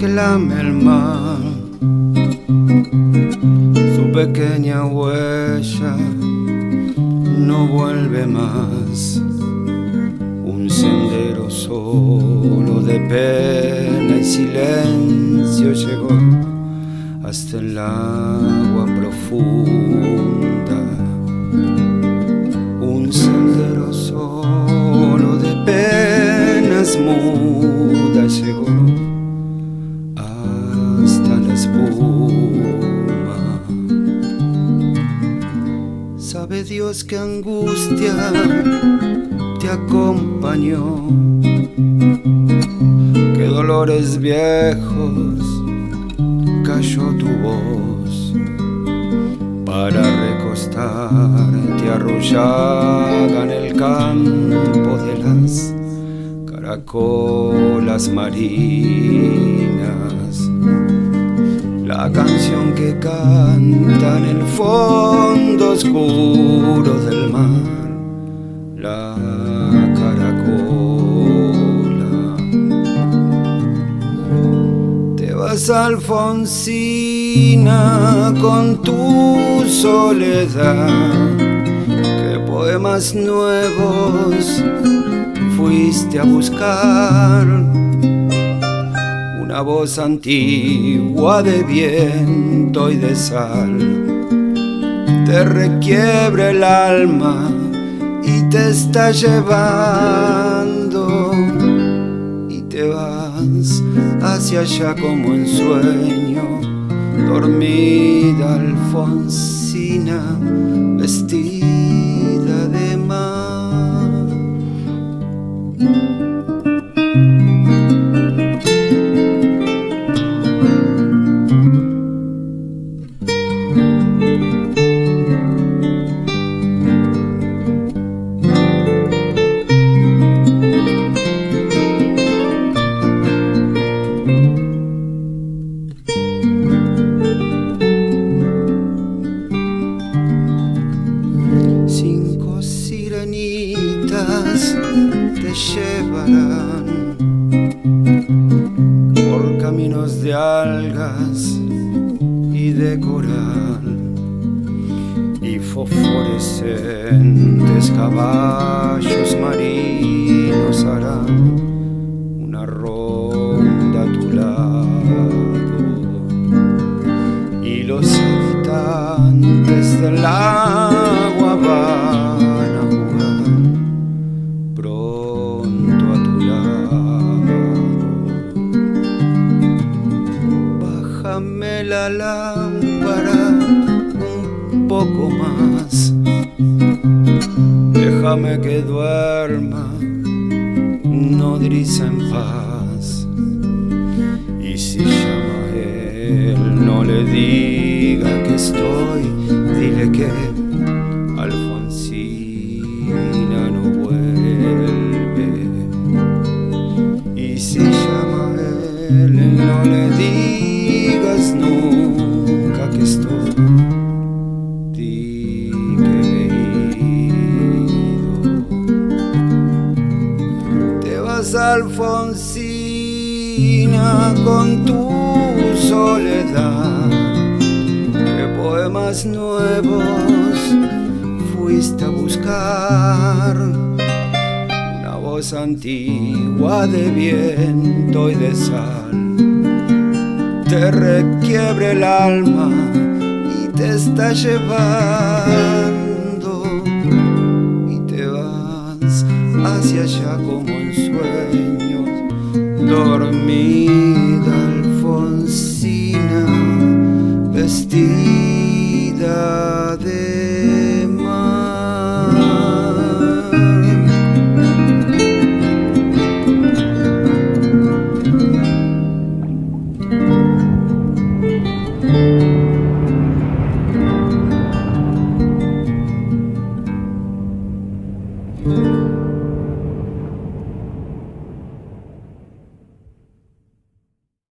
que lame el mar, su pequeña huella no vuelve más. Un sendero solo de pena y silencio llegó hasta el agua profunda. Un sendero solo de penas mudas llegó hasta la espuma. Sabe Dios qué angustia te acompañó, qué dolores viejos cayó tu voz para recostarte arrullada en el campo de las caracolas marinas. La canción que canta en el fondo oscuro del mar, la caracola. Te vas, Alfonsina, con tu soledad. ¿Qué poemas nuevos fuiste a buscar? Una voz antigua de viento y de sal te requiebra el alma y te está llevando, y te vas hacia allá como en sueño, dormida Alfonsina, vestida de mar. Te llevarán por caminos de algas y de coral, y fosforescentes caballos marinos harán una ronda a tu lado, y los habitantes del agua van pronto a tu lado. Bájame la lámpara un poco más, déjame que duerma nodriza en paz. Y si llama él, no le diga que estoy, dile que Alfonsina no vuelve. Y si llama él, no le digas nunca que estoy, di que he ido. Te vas, Alfonsina, con tu soledad. ¿Qué poemas nuevos fuiste a buscar? Una voz antigua de viento y de sal te requiebre el alma y te está llevando, y te vas hacia allá como en sueños, dormida Alfonsina, vestida de mar.